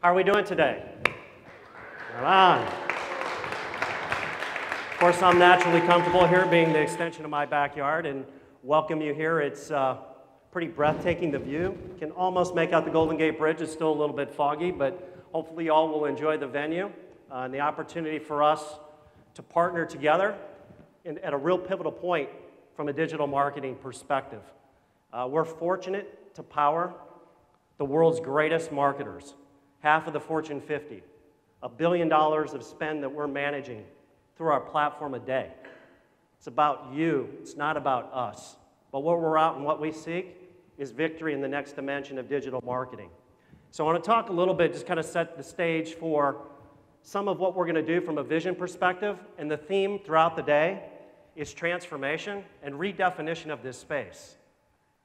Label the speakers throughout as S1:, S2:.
S1: How are we doing today? Right on. Of course, I'm naturally comfortable here, being the extension of my backyard, and welcome you here. It's pretty breathtaking, the view. You can almost make out the Golden Gate Bridge. It's still a little bit foggy, but hopefully you all will enjoy the venue and the opportunity for us to partner together at a real pivotal point from a digital marketing perspective. We're fortunate to power the world's greatest marketers, half of the Fortune 50, $1 billion of spend that we're managing through our platform a day. It's about you, it's not about us. But what we're out and what we seek is victory in the next dimension of digital marketing. So I want to talk a little bit, just kind of set the stage for some of what we're going to do from a vision perspective, and the theme throughout the day is transformation and redefinition of this space.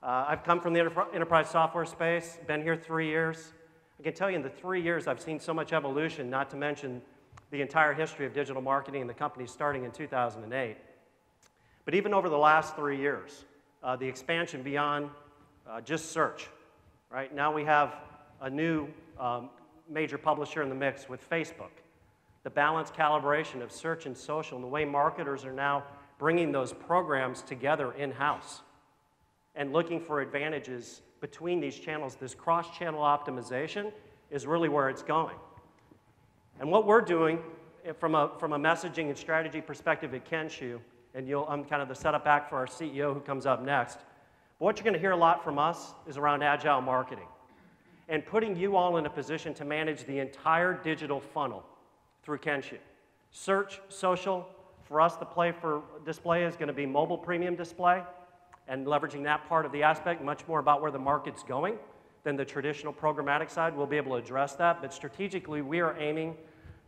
S1: I've come from the enterprise software space, been here 3 years. I can tell you in the 3 years I've seen so much evolution, not to mention the entire history of digital marketing and the company starting in 2008. But even over the last 3 years, the expansion beyond just search, right? Now we have a new major publisher in the mix with Facebook. The balanced calibration of search and social, and the way marketers are now bringing those programs together in-house and looking for advantages between these channels. This cross-channel optimization is really where it's going. And what we're doing from a messaging and strategy perspective at Kenshoo, and I'm kind of the setup act for our CEO who comes up next, but what you're going to hear a lot from us is around agile marketing and putting you all in a position to manage the entire digital funnel through Kenshoo. Search, social, for us the play for display is going to be mobile premium display, and leveraging that part of the aspect, much more about where the market's going than the traditional programmatic side. We'll be able to address that, but strategically we are aiming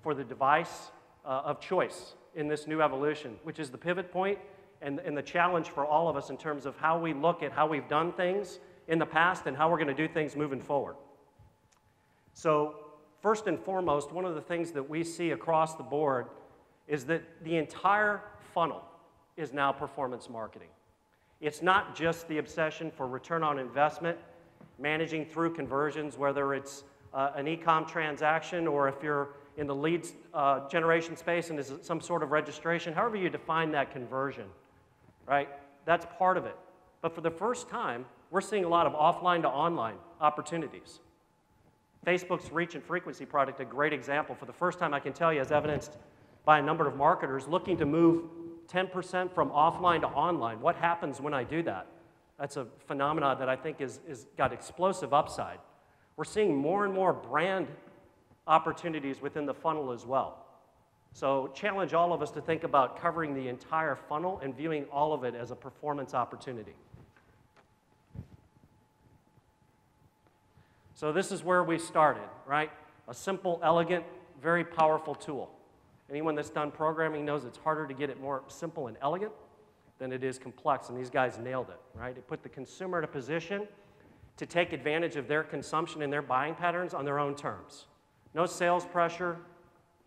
S1: for the device of choice in this new evolution, which is the pivot point and the challenge for all of us in terms of how we look at how we've done things in the past and how we're going to do things moving forward. So first and foremost, one of the things that we see across the board is that the entire funnel is now performance marketing. It's not just the obsession for return on investment, managing through conversions, whether it's an e-com transaction or if you're in the leads generation space and is some sort of registration, however you define that conversion, right? That's part of it. But for the first time, we're seeing a lot of offline to online opportunities. Facebook's reach and frequency product, a great example. For the first time, I can tell you, as evidenced by a number of marketers looking to move 10% from offline to online. What happens when I do that? That's a phenomenon that I think is got explosive upside. We're seeing more and more brand opportunities within the funnel as well. So challenge all of us to think about covering the entire funnel and viewing all of it as a performance opportunity. So this is where we started, right? A simple, elegant, very powerful tool. Anyone that's done programming knows it's harder to get it more simple and elegant than it is complex, and these guys nailed it, right? It put the consumer in a position to take advantage of their consumption and their buying patterns on their own terms. No sales pressure,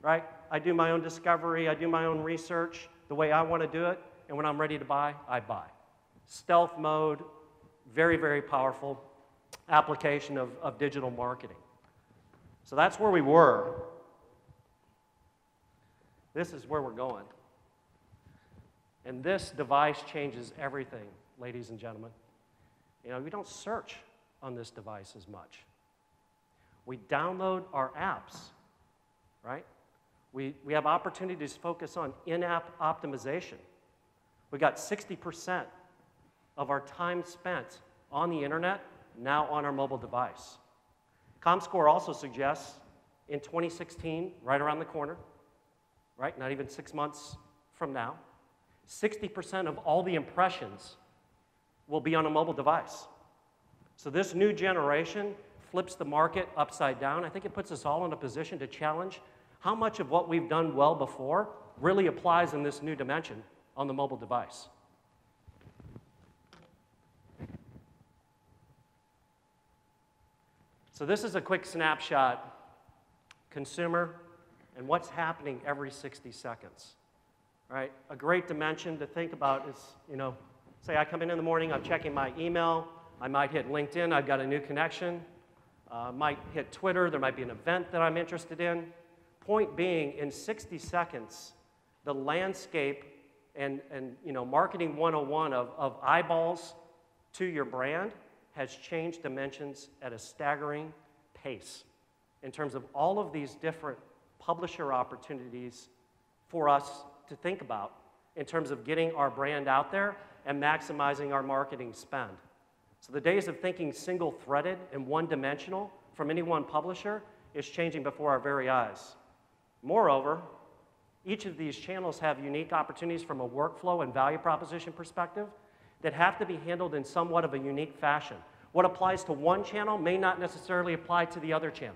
S1: right? I do my own discovery, I do my own research the way I want to do it, and when I'm ready to buy, I buy. Stealth mode, very, very powerful application of digital marketing. So that's where we were. This is where we're going. And this device changes everything, ladies and gentlemen. You know, we don't search on this device as much. We download our apps, right? We have opportunities to focus on in-app optimization. We got 60% of our time spent on the internet now on our mobile device. ComScore also suggests in 2016, right around the corner, right, not even 6 months from now, 60% of all the impressions will be on a mobile device. So this new generation flips the market upside down. I think it puts us all in a position to challenge how much of what we've done well before really applies in this new dimension on the mobile device. So this is a quick snapshot, consumer, and what's happening every 60 seconds, right? A great dimension to think about is, you know, say I come in the morning, I'm checking my email, I might hit LinkedIn, I've got a new connection. might hit Twitter, there might be an event that I'm interested in. Point being, in 60 seconds, the landscape and marketing 101 of eyeballs to your brand has changed dimensions at a staggering pace in terms of all of these different publisher opportunities for us to think about in terms of getting our brand out there and maximizing our marketing spend. So the days of thinking single-threaded and one-dimensional from any one publisher is changing before our very eyes. Moreover, each of these channels have unique opportunities from a workflow and value proposition perspective that have to be handled in somewhat of a unique fashion. What applies to one channel may not necessarily apply to the other channel.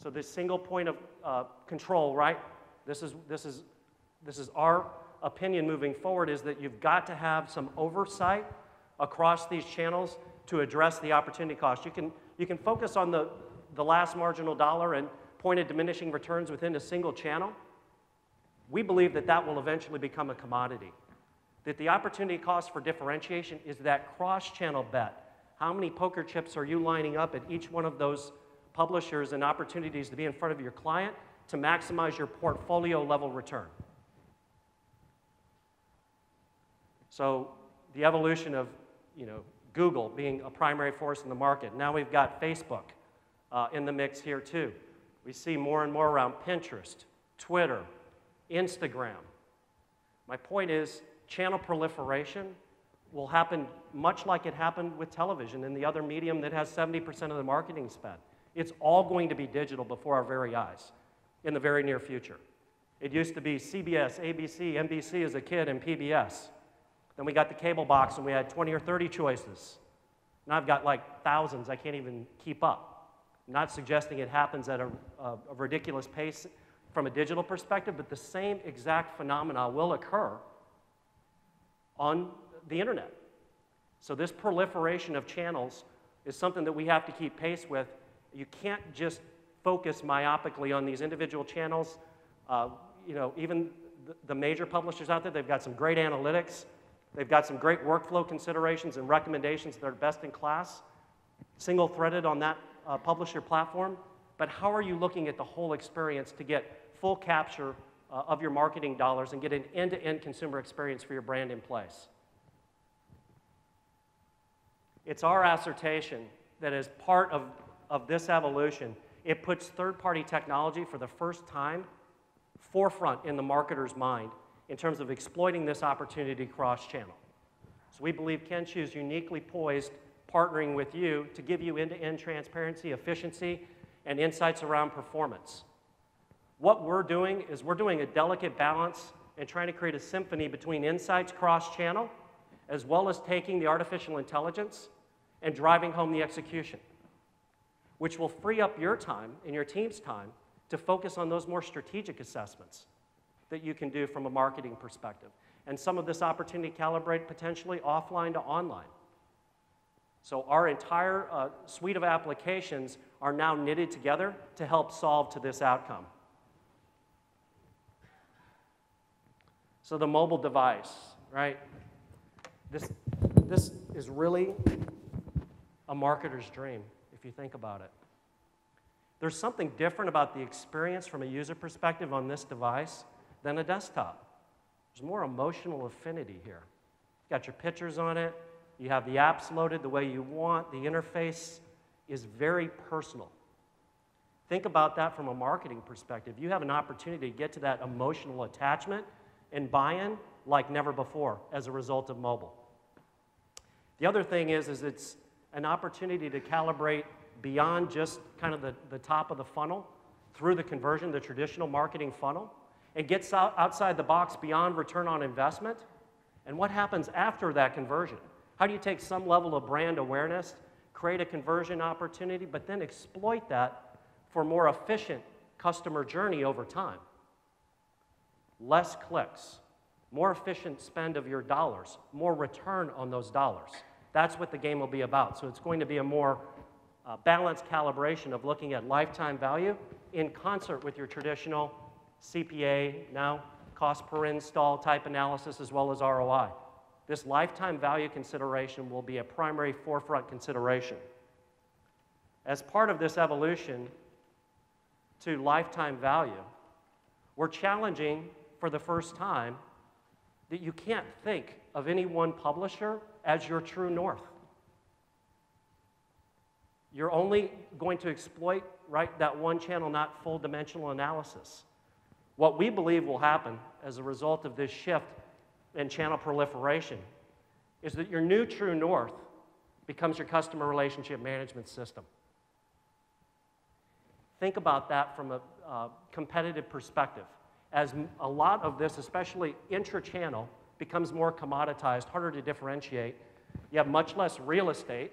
S1: So this single point of control, right? This is our opinion moving forward, is that you've got to have some oversight across these channels to address the opportunity cost. You can focus on the last marginal dollar and point at diminishing returns within a single channel. We believe that that will eventually become a commodity. That the opportunity cost for differentiation is that cross-channel bet. How many poker chips are you lining up at each one of those publishers and opportunities to be in front of your client to maximize your portfolio level return? So the evolution of Google being a primary force in the market. Now we've got Facebook in the mix here too. We see more and more around Pinterest, Twitter, Instagram. My point is, channel proliferation will happen much like it happened with television and the other medium that has 70% of the marketing spend. It's all going to be digital before our very eyes in the very near future. It used to be CBS, ABC, NBC as a kid, and PBS. Then we got the cable box and we had 20 or 30 choices. Now I've got like thousands, I can't even keep up. I'm not suggesting it happens at a ridiculous pace from a digital perspective, but the same exact phenomena will occur on the internet. So this proliferation of channels is something that we have to keep pace with. You can't just focus myopically on these individual channels. Even the major publishers out there, they've got some great analytics. They've got some great workflow considerations and recommendations that are best in class, single-threaded on that publisher platform. But how are you looking at the whole experience to get full capture of your marketing dollars and get an end-to-end consumer experience for your brand in place? It's our assertion that as part of this evolution, it puts third-party technology for the first time forefront in the marketer's mind in terms of exploiting this opportunity cross-channel. So we believe Kenshoo is uniquely poised, partnering with you to give you end-to-end transparency, efficiency, and insights around performance. What we're doing is we're doing a delicate balance and trying to create a symphony between insights cross-channel, as well as taking the artificial intelligence and driving home the execution, which will free up your time and your team's time to focus on those more strategic assessments that you can do from a marketing perspective. And some of this opportunity calibrate potentially offline to online. So our entire suite of applications are now knitted together to help solve to this outcome. So the mobile device, right? This is really a marketer's dream, if you think about it. There's something different about the experience from a user perspective on this device than a desktop. There's more emotional affinity here. You've got your pictures on it, you have the apps loaded the way you want, the interface is very personal. Think about that from a marketing perspective. You have an opportunity to get to that emotional attachment and buy-in like never before as a result of mobile. The other thing is it's an opportunity to calibrate beyond just kind of the top of the funnel through the conversion, the traditional marketing funnel, and gets outside the box beyond return on investment. And what happens after that conversion? How do you take some level of brand awareness, create a conversion opportunity, but then exploit that for more efficient customer journey over time? Less clicks, more efficient spend of your dollars, more return on those dollars. That's what the game will be about. So it's going to be a more balanced calibration of looking at lifetime value in concert with your traditional CPA, now cost per install type analysis, as well as ROI. this lifetime value consideration will be a primary forefront consideration. As part of this evolution to lifetime value, we're challenging for the first time that you can't think of any one publisher as your true north. You're only going to exploit, right, that one channel, not full dimensional analysis. What we believe will happen as a result of this shift in channel proliferation is that your new true north becomes your customer relationship management system. Think about that from a competitive perspective. As a lot of this, especially intra-channel, becomes more commoditized, harder to differentiate, you have much less real estate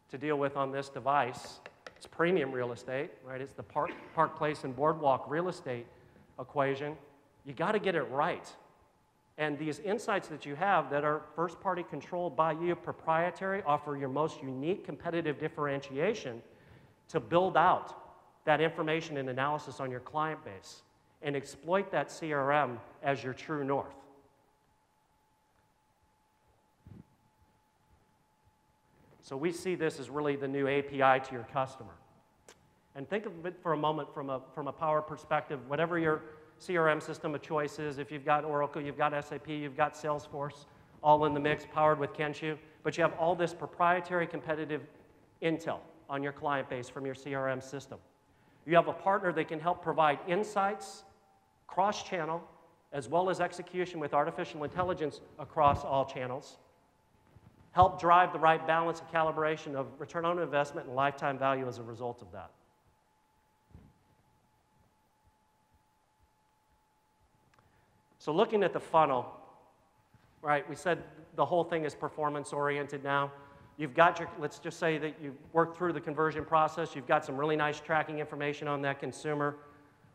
S1: to deal with on this device. It's premium real estate, right? It's the Park Place and Boardwalk real estate equation. You got to get it right. And these insights that you have that are first-party controlled by you, proprietary, offer your most unique competitive differentiation to build out that information and analysis on your client base and exploit that CRM as your true north. So we see this as really the new API to your customer. And think of it for a moment from a power perspective. Whatever your CRM system of choice is, if you've got Oracle, you've got SAP, you've got Salesforce, all in the mix, powered with Kenshoo, but you have all this proprietary competitive intel on your client base from your CRM system. You have a partner that can help provide insights, cross-channel, as well as execution with artificial intelligence across all channels. Help drive the right balance and calibration of return on investment and lifetime value as a result of that. So looking at the funnel, right, we said the whole thing is performance-oriented now. You've got your, let's just say that you've worked through the conversion process. You've got some really nice tracking information on that consumer.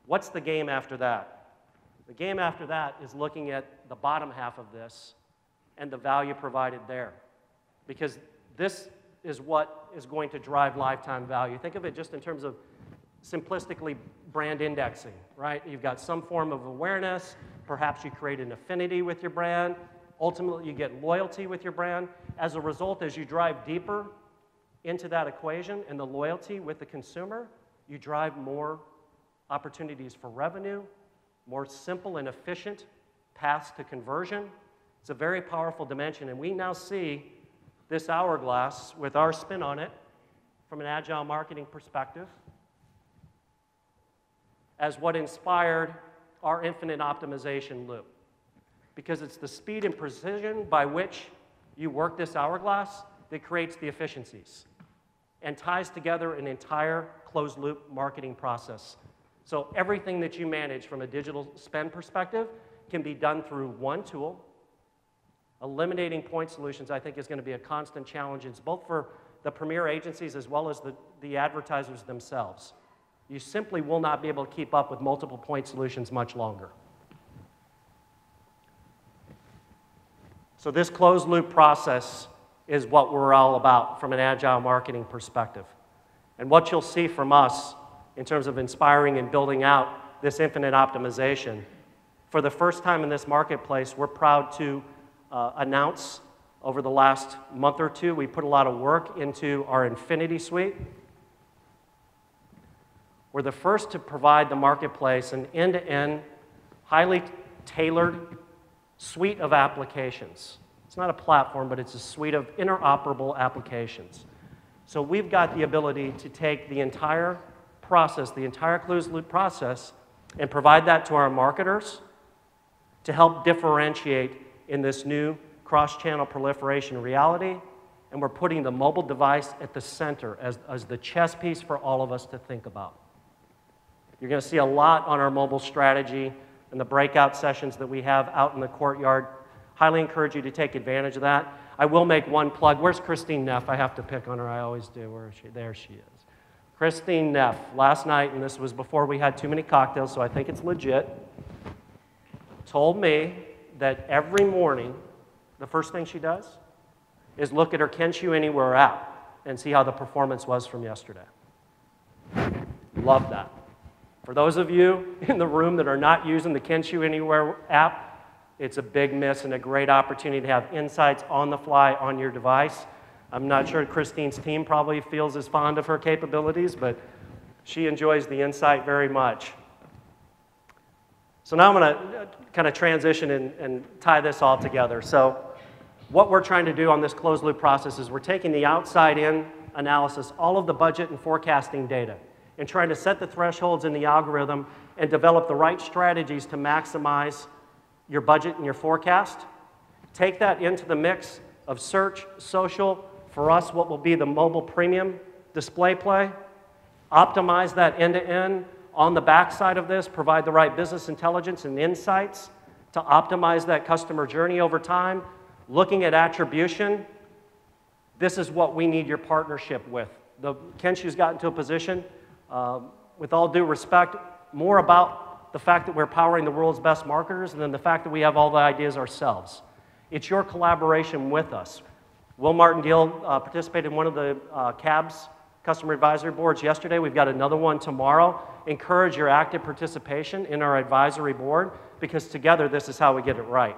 S1: What's the game after that? The game after that is looking at the bottom half of this and the value provided there. Because this is what is going to drive lifetime value. Think of it just in terms of simplistically brand indexing, right? You've got some form of awareness. Perhaps you create an affinity with your brand. Ultimately, you get loyalty with your brand. As a result, as you drive deeper into that equation and the loyalty with the consumer, you drive more opportunities for revenue, more simple and efficient paths to conversion. It's a very powerful dimension, and we now see this hourglass with our spin on it from an agile marketing perspective as what inspired our infinite optimization loop. Because it's the speed and precision by which you work this hourglass that creates the efficiencies and ties together an entire closed-loop marketing process. So everything that you manage from a digital spend perspective can be done through one tool. Eliminating point solutions, I think, is going to be a constant challenge. It's both for the premier agencies as well as the advertisers themselves. You simply will not be able to keep up with multiple point solutions much longer. So this closed-loop process is what we're all about from an agile marketing perspective. And what you'll see from us in terms of inspiring and building out this infinite optimization, for the first time in this marketplace, we're proud to announce over the last month or two, we put a lot of work into our Infinity Suite. We're the first to provide the marketplace an end-to-end, highly tailored suite of applications. It's not a platform, but it's a suite of interoperable applications. So we've got the ability to take the entire process, the entire closed-loop process, and provide that to our marketers to help differentiate in this new cross-channel proliferation reality. And we're putting the mobile device at the center as the chess piece for all of us to think about. You're going to see a lot on our mobile strategy and the breakout sessions that we have out in the courtyard. Highly encourage you to take advantage of that. I will make one plug. Where's Christine Neff? I have to pick on her. I always do. Where is she? There she is. Christine Neff, last night, and this was before we had too many cocktails, so I think it's legit, told me that every morning, the first thing she does is look at her Kenshoo Anywhere app and see how the performance was from yesterday. Love that. For those of you in the room that are not using the Kenshoo Anywhere app, It's a big miss and a great opportunity to have insights on the fly on your device. I'm not sure Christine's team probably feels as fond of her capabilities, but she enjoys the insight very much. So now I'm going to kind of transition and tie this all together. So what we're trying to do on this closed loop process is we're taking the outside-in analysis, all of the budget and forecasting data, and trying to set the thresholds in the algorithm and develop the right strategies to maximize your budget and your forecast. Take that into the mix of search, social, for us what will be the mobile premium display play, optimize that end-to-end on the backside of this, provide the right business intelligence and insights to optimize that customer journey over time, looking at attribution. This is what we need your partnership with. Kenshoo's gotten to a position, with all due respect, more about the fact that we're powering the world's best marketers than the fact that we have all the ideas ourselves. It's your collaboration with us. Will Martingale participated in one of the CAB's Customer Advisory Boards yesterday. We've got another one tomorrow. Encourage your active participation in our advisory board because together this is how we get it right.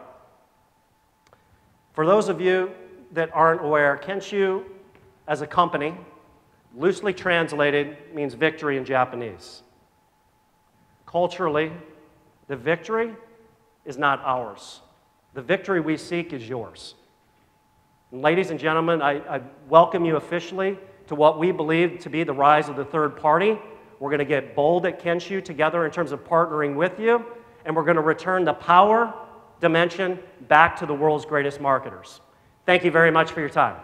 S1: For those of you that aren't aware, Kenshoo as a company, loosely translated, means victory in Japanese. Culturally, the victory is not ours. The victory we seek is yours. And ladies and gentlemen, I welcome you officially to what we believe to be the rise of the third party. We're going to get bold at Kenshoo together in terms of partnering with you, and we're going to return the power dimension back to the world's greatest marketers. Thank you very much for your time.